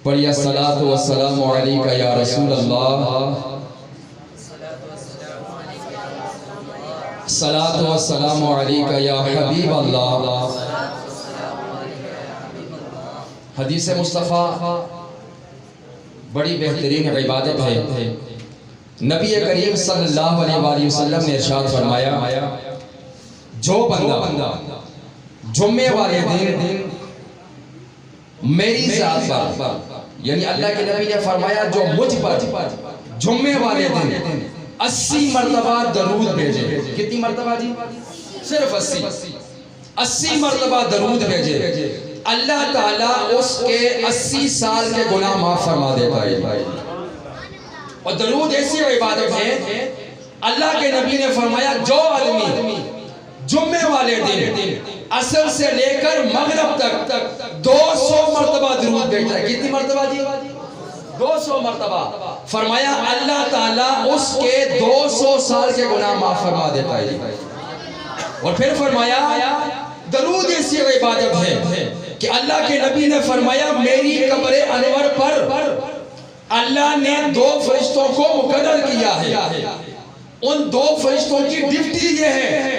پڑھیے الصلاۃ والسلام علیک یا رسول اللہ، الصلاۃ والسلام علیک یا حبیب اللہ۔ حدیث مصطفیٰ بڑی بہترین عبادت ہے۔ نبی کریم صلی اللہ علیہ وآلہ وسلم نے ارشاد فرمایا، جو بندہ جمعے والے دن میری ذات پر، یعنی اللہ کے نبی نے فرمایا جو مجھ پر جمعے والے دن 80 مرتبہ درود بھیجے۔ کتنی مرتبہ جی؟ صرف 80 مرتبہ درود بھیجے، اللہ تعالیٰ اس کے 80 سال کے گناہ معاف فرما دیتا ہے۔ اور درود ایسی عبادت ہے، اللہ کے نبی نے فرمایا جو آدمی جمعے والے دن عصر سے لے کر مغرب تک 200 مرتبہ درود بھیجتا ہے۔ کتنی مرتبہ جی؟ 200 مرتبہ۔ فرمایا اللہ تعالیٰ اس کے 200 سال کے گناہ معاف فرما دیتا ہے۔ اور پھر فرمایا درود ایسی عبادت ہے کہ اللہ کے نبی نے فرمایا میری قبر انور پر اللہ نے 2 فرشتوں کو مقرر کیا ہے۔ ان 2 فرشتوں کی ڈیوٹی یہ ہے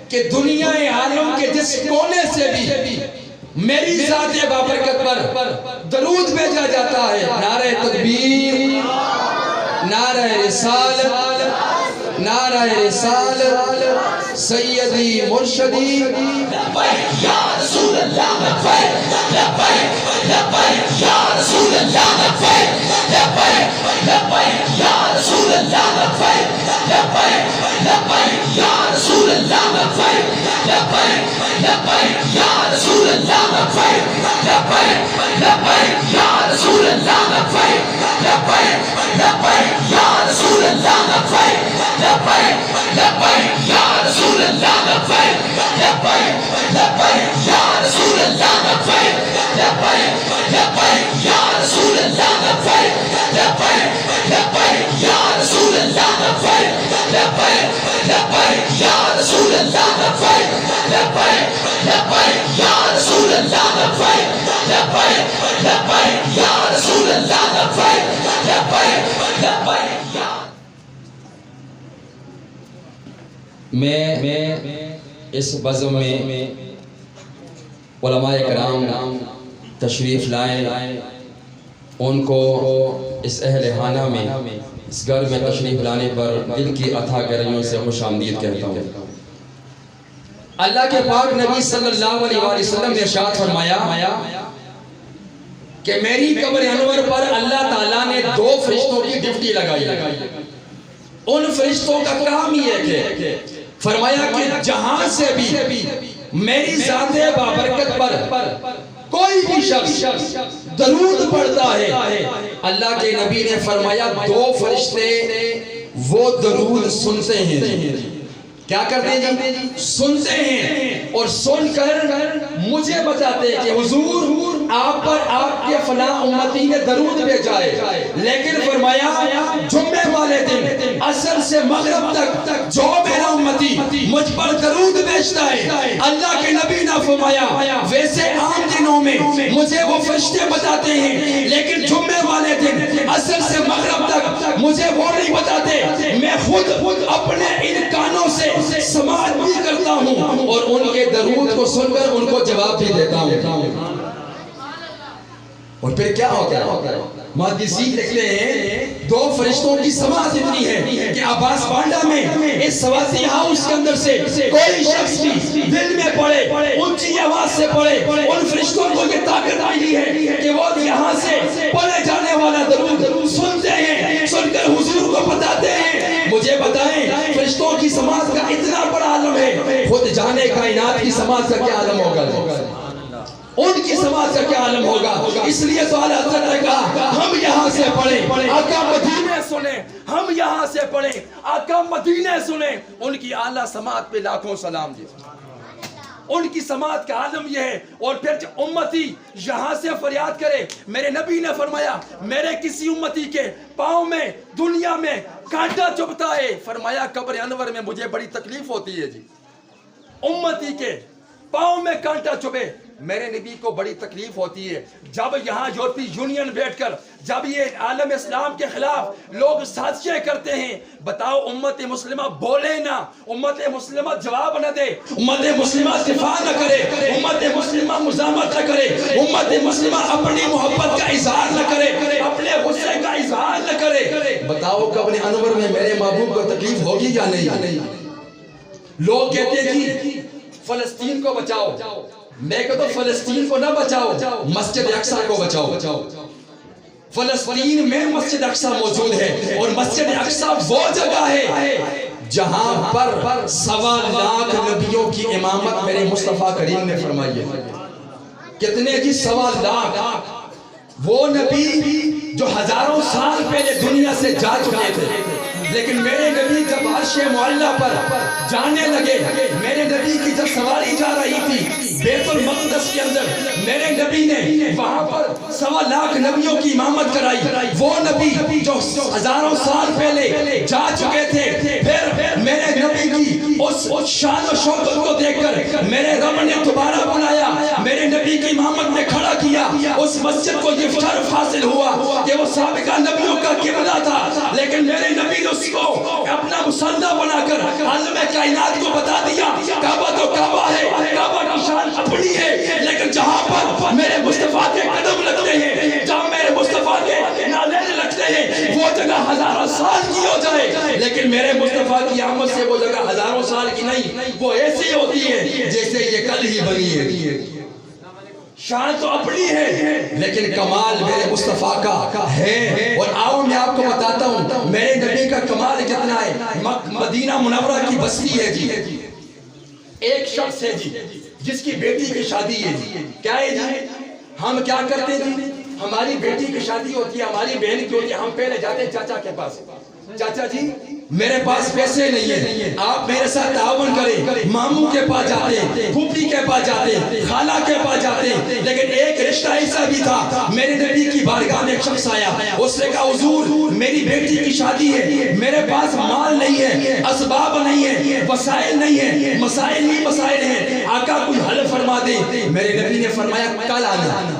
کہ دنیا عالم کے جس کونے سے بھی میری ذات بابرکت پر درود بھیجا جاتا ہے، نعرہ تکبیر، نعرہ رسالت، نعرہ رسالت، سیدی مرشدی، لبیک یا رسول اللہ، لبیک لبیک لبیک یا رسول اللہ، لبیک لبیک لبیک یا رسول اللہ، لبیک لبیک لبیک یا رسول اللہ، لبیک لبیک لبیک یا رسول اللہ، لبیک لبیک لبیک یا رسول اللہ، لبیک لبیک لبیک یا رسول اللہ، لبیک لبیک لبیک یا رسول اللہ، لبیک لبیک لبیک یا رسول اللہ، لبیک لبیک لبیک یا رسول اللہ، لبیک لبیک لبیک یا رسول اللہ، لبیک لبیک لبیک یا رسول اللہ، لبیک لبیک لبیک یا رسول اللہ، لبیک لبیک لبیک یا رسول اللہ، لبیک لبیک لبیک یا۔ میں اس بزم میں علماء کرام تشریف لائیں، ان کو اس اہل خانہ میں، اس گھر میں تشریف لانے پر دل کی اتھا گہرائیوں سے خوش آمدید کہتا ہوں۔ اللہ کے پاک نبی صلی اللہ علیہ وآلہ وسلم نے ارشاد فرمایا کہ میری قبر انور پر اللہ تعالیٰ نے 2 فرشتوں کی ڈیوٹی لگائی ہے۔ ان فرشتوں کا کام یہ ہے کہ فرمایا کہ جہاں سے بھی میری ذات بابرکت پر کوئی بھی شخص درود پڑھتا ہے، اللہ کے نبی نے فرمایا 2 فرشتے وہ درود سنتے ہیں۔ کیا کرتے ہیں جی؟ سنتے ہیں، اور سن کر مجھے بتاتے ہیں کہ حضور آپ پر آپ کے فلاں امتی نے درود بھیجا ہے۔ لیکن فرمایا جمعے والے دن عصر سے مغرب تک جو میرا امتی مجھ پر درود بھیجتا ہے، اللہ کے نبی نے فرمایا ویسے عام دنوں میں مجھے وہ فرشتے بتاتے ہیں، لیکن جمعے والے دن عصر سے مغرب تک مجھے وہ نہیں بتاتے، میں خود اپنے ان کانوں سے سماعت بھی کرتا ہوں اور ان کے درود کو سن کر ان کو جواب بھی دیتا ہوں۔ اور پھر کیا ہوتا ہے؟ محدثین لکھتے ہیں 2 فرشتوں کی سماعت اتنی ہے کہ عباس بانڈا میں اس سواتی ہاؤس کے اندر سے کوئی شخص بھی دل میں پڑے، اونچی آواز سے پڑے، ان فرشتوں کو یہ طاقت ملی ہے کہ وہ یہاں سے پڑھے جانے والا درود سنتے ہیں، سن کر حضور کو بتاتے ہیں۔ مجھے بتائیں فرشتوں کی سماعت کا اتنا بڑا عالم ہے، خود جانے کائنات کی سماعت کا کیا عالم ہوگا؟ ان کی سماعت کا کیا عالم ہوگا؟ اس لیے تو اعلیٰ حضرت نے کہا ہم یہاں سے پڑھیں، آقا مدینے سنیں، ہم یہاں سے پڑھیں، آقا مدینے سنیں۔ ان کی اعلیٰ سماعت پہ لاکھوں سلام جی۔ ان کی سماعت کا عالم یہ ہے۔ اور پھر امتی یہاں سے فریاد کرے، میرے نبی نے فرمایا میرے کسی امتی کے پاؤں میں دنیا میں کانٹا چبھتا ہے، فرمایا قبر انور میں مجھے بڑی تکلیف ہوتی ہے جی۔ امتی کے پاؤں میں کانٹا چبھے، میرے نبی کو بڑی تکلیف ہوتی ہے جب یہاں یورپی یونین بیٹھ کر جب یہ عالم اسلام کے خلاف لوگ سازشیں کرتے ہیں. بتاؤ امت مسلمہ بولے نہ, امت مسلمہ جواب نہ دے, امت مسلمہ دفاع نہ کرے, امت مسلمہ مزاحمت نہ کرے, امت مسلمہ اپنی محبت کا اظہار نہ کرے, اپنے غصے کا اظہار نہ کرے. بتاؤ کہ اپنے انور میں میرے محبوب کو تکلیف ہوگی یا نہیں؟ لوگ کہتے ہیں کہ فلسطین کو بچاؤ, میں کہتا ہوں فلسطین کو نہ بچاؤ, مسجد اقصی کو بچاؤ. فلسطین میں مسجد اقصی موجود ہے, اور مسجد اقصی وہ جگہ ہے جہاں پر 1.25 لاکھ نبیوں کی امامت میرے مصطفیٰ کریم نے فرمائی ہے. کتنے کی 1.25 لاکھ؟ وہ نبی جو ہزاروں سال پہلے دنیا سے جا چکے تھے, لیکن میرے نبی جب عرش معلیٰ پر جانے لگے, میرے نبی کی جب سواری جا رہی تھی بیت المقدس کے اندر, میرے نبی نے وہاں پر 1.25 لاکھ نبیوں کی امامت کرائی. وہ نبی جو ہزاروں سال پہلے جا چکے تھے, پھر میرے نبی کی اس شان و شوکت کو دیکھ کر میرے رب نے دوبارہ بلایا, میرے نبی کی امامت میں کھڑا کیا. اس مسجد کو یہ شرف حاصل ہوا کہ وہ سابقہ نبیوں کا قبلہ تھا, لیکن میرے نبی نے اس کو اپنا مسلح بنا کر عالم کائنات کو بتا دیا کعبہ تو کعبہ ہے, کعبہ کی شان اپنی ہے, لیکن جہاں پر میرے مصطفیٰ کے قدم لگتے ہیں, جہاں میرے مصطفیٰ کے نالین لگتے ہیں, وہ جگہ ہزاروں سال کی ہو جائے, لیکن میرے مصطفیٰ کی آمد سے وہ جگہ ہزاروں سال کی نہیں, وہ ایسی ہوتی ہے جیسے یہ کل ہی بنی ہے. شان تو اپنی ہے, لیکن کمال میرے مصطفیٰ کا ہے. اور آؤ میں آپ کو بتاتا ہوں میرے نبی کا کمال کتنا ہے. مدینہ منورہ کی بستی ہے جی, ایک شخص ہے جی جس کی بیٹی کی شادی ہے جی. کیا ہے جی؟ ہم کیا کرتے ہیں جی, ہماری بیٹی کی شادی ہوتی ہے, ہماری بہن کی ہوتی ہے, ہم پہلے جاتے ہیں چاچا کے پاس, چاچا جی میرے پاس پیسے نہیں ہیں, آپ میرے ساتھ تعاون کریں. ماموں کے پاس جاتے ہیں, پھوپھی کے پاس جاتے ہیں, خالہ کے پاس جاتے ہیں. لیکن ایک رشتہ ایسا بھی تھا, میرے نبی کی بارگاہ میں ایک شخص آیا, اس نے کہا حضور میری بیٹی کی شادی ہے, میرے پاس مال نہیں ہے, اسباب نہیں ہے, وسائل نہیں ہے, مسائل ہی مسائل ہیں, آقا کوئی حل فرما دے. میرے نبی نے فرمایا کل آنا.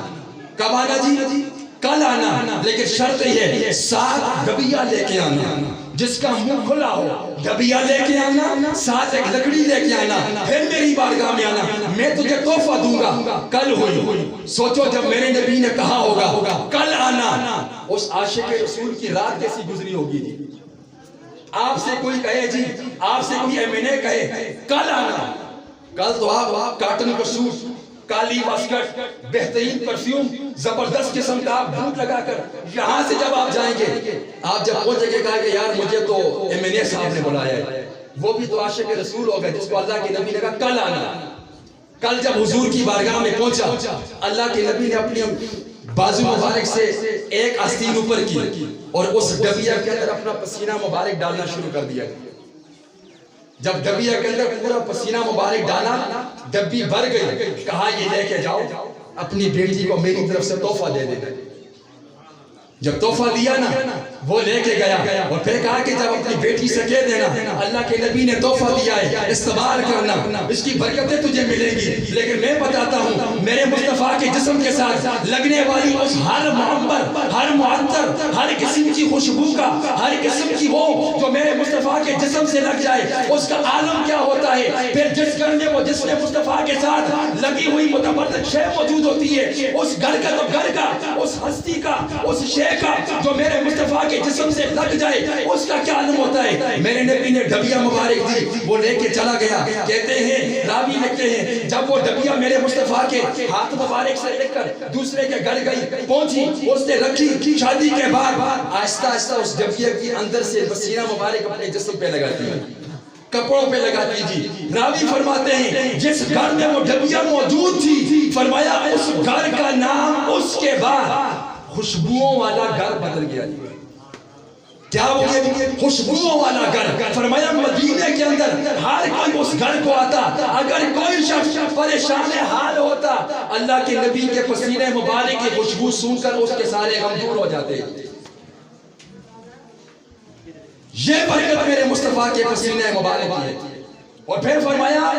کب آنا جی؟ کل آنا, لیکن شرط یہ ہے 7 ڈبیا لے کے آنا جس کا منہ کھلا ہو. ڈبیا لے کے آنا, 7 ایک لکڑی لے کے آنا, پھر میری بارگاہ میں آنا, میں تجھے تحفہ دوں گا. کل ہوئی. سوچو جب میرے نبی نے کہا ہوگا کل آنا, اس عاشق رسول کی رات کیسی گزری ہوگی جی. آپ سے کوئی کہے جی, آپ سے کوئی M.A. کہے کل آنا, کل تو آپ کاٹن کا سوٹ, کالی واسکٹ, بہترین پرفیوم, زبردست قسم کا آپ بھوت لگا کر یہاں سے جب آپ جائیں گے, آپ جب پہنچیں گے کہا کہ یار مجھے تو M.A. صاحب نے بلایا ہے, وہ بھی تو عاشق رسول ہوگا جس کو اللہ کے نبی نے کہا کل آنا. کل جب حضور کی بارگاہ میں پہنچا, اللہ کے نبی نے اپنی بازو مبارک سے ایک آستین اوپر کی اور اس ڈبیا کے اندر اپنا پسینہ مبارک ڈالنا شروع کر دیا. جب ڈبیا کے اندر پورا پسینہ مبارک ڈالا, ڈبی بھر گئی, کہا یہ لے کے جاؤ اپنی بیٹی کو میری طرف سے تحفہ دے دے. جب تحفہ دیا نا, وہ لے کے گیا اور پھر کہا کہ جب اپنی بیٹی سے کہہ دینا اللہ کے نبی نے تحفہ دیا ہے, استعمال کرنا, اس کی برکتیں تجھے ملیں گی. لیکن میں بتاتا ہوں میرے مصطفیٰ کے جسم کے ساتھ لگنے والی اس ہر معمر, ہر معطر, ہر قسم کی خوشبو کا, ہر قسم کی وہ جو میرے مصطفیٰ کے جسم سے لگ جائے, اس کا عالم کیا ہوتا ہے. پھر جس گھر میں وہ جس نے مصطفیٰ کے ساتھ لگی ہوئی متبرک شے موجود ہوتی ہے, اس گھر کا تو گھر کا, اس ہستی کا, اس شے کا جو میرے مصطفیٰ کے جسم سے لگ جائے, اس کا کیا عالم ہوتا ہے. میرے نبی نے ڈبیا مبارک دی, وہ لے کے چلا گیا. کہتے ہیں راوی لکھتے ہیں جب وہ ڈبیا میرے مصطفیٰ کے ہاتھ مبارک سے لے کر دوسرے کے گھر گئی, پہنچی, اس نے رکھی. شادی کے بعد آہستہ آہستہ اس ڈبیا کے اندر سے پسینہ مبارک اپنے جسم پہ لگاتی ہے, کپڑوں پہ لگاتی جی. راوی فرماتے ہیں جس گھر میں وہ ڈبیا موجود تھی, فرمایا اس گھر کا نام اس کے بعد خوشبوؤں والا گھر بدل گیا. کیا وہ خوشبوؤں والا گھر؟ فرمایا مدینے کے اندر ہر کوئی اس گھر کو آتا, اگر کوئی شخص پریشان حال ہوتا, اللہ کے نبی کے پسینے مبارک کی خوشبو سون کر اس کے سارے غم دور ہو جاتے. یہ برکت میرے مصطفیٰ کے پسینے مبارک کی ہے. اور پھر فرمایا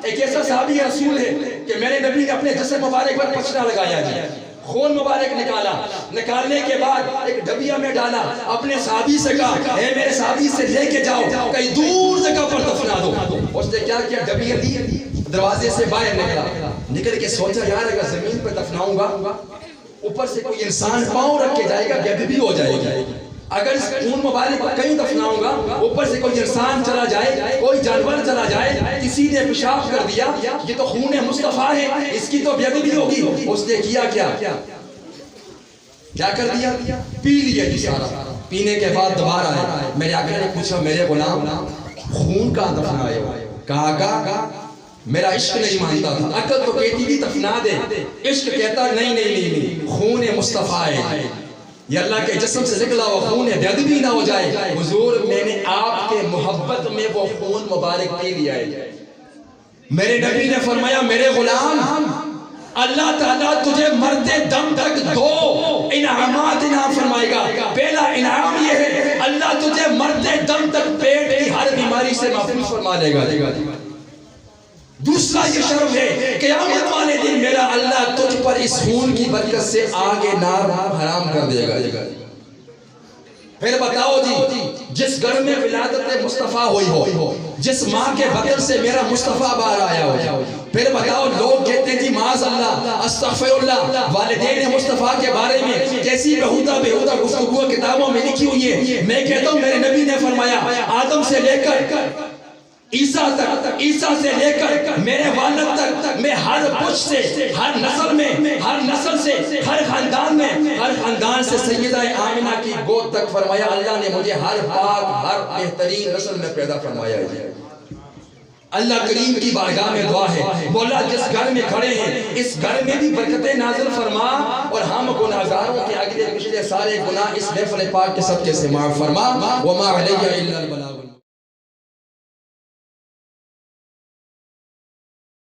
ایک ایسا صحابی رسول ہے کہ میرے نبی نے اپنے جسم مبارک پر پچھنا لگایا جی، خون مبارک نکالا، نکالنے کے بعد ایک ڈبیا میں ڈالا، اپنے صحابی سے کہا اے میرے صحابی سے لے کے جاؤ کہیں دور جگہ پر دفنا دو۔ اس نے کیا کیا، ڈبیا دی، دروازے سے باہر نکلا، نکل کے سوچا یار اگر زمین پہ دفناؤں گا اوپر سے کوئی انسان پاؤں رکھ کے جائے گا بے ادبی ہو جائے گی، اگر اس خون مبارک کو کہیں دفناؤں گا اوپر سے کوئی انسان چلا جائے، کوئی جانور چلا جائے، کسی نے پیشاب کر دیا، یہ تو خون مصطفیٰ ہے، اس کی تو بے ادبی ہوگی۔ اس نے کیا کیا کر دیا، پی لیا جی سارا۔ پینے کے بعد دوبارہ آئے، میرے آقا نے پوچھا میرے غلام خون کہاں دفنائے ہو؟ کہا آقا میرا عشق نہیں مانتا تھا، عقل تو کہتی بھی دفنا دے، عشق کہتا نہیں خون مصطفیٰ ہے، یہ اللہ کے جسم سے نکلا وہ خون بے ادبی نہ ہو جائے۔ حضور میں نے آپ کے محبت میں وہ خون مبارک پی لیا ہے۔ میرے نبی نے فرمایا میرے غلام اللہ تعالیٰ تجھے مرتے دم تک دو انعامات انعام فرمائے گا۔ پہلا انعام یہ ہے اللہ تجھے مرتے دم تک پیٹ کی ہر بیماری سے محفوظ فرما لے گا۔ دوسرا یہ شرف ہے قیامت والے دن میرا اللہ تجھ پر اس خون کی برکت سے آگے نار حرام کر دے گا۔ پھر بتاؤ جی جس گھر میں ولادت مصطفیٰ ہوئی ہو، جس ماں کے بطن سے میرا مصطفیٰ باہر آیا ہو، پھر بتاؤ لوگ کہتے ہیں جی معاذ اللہ استغفر اللہ والدین مصطفیٰ کے بارے میں کیسی بہودہ گفتگو کتابوں میں لکھی ہوئی ہے۔ میں کہتا ہوں میرے نبی نے فرمایا آدم سے لے کر عیسیٰ تک، عیسیٰ سے لے کر میرے والد تک، میں ہر پشت سے، ہر نسل میں، ہر نسل سے، ہر خاندان میں، ہر خاندان سے سیدہ آمنہ کی گود تک فرمایا اللہ نے مجھے ہر پاک ہر بہترین نسل میں پیدا فرمایا ہے۔ اللہ کریم کی بارگاہ میں دعا ہے مولا جس گھر میں کھڑے ہیں اس گھر میں بھی برکتیں نازل فرما، اور ہم گناہگاروں کے اگلے پچھلے سارے گناہ اس محفل پاک کے صدقے سے معاف فرما۔ وما علیہ الا البلاغ۔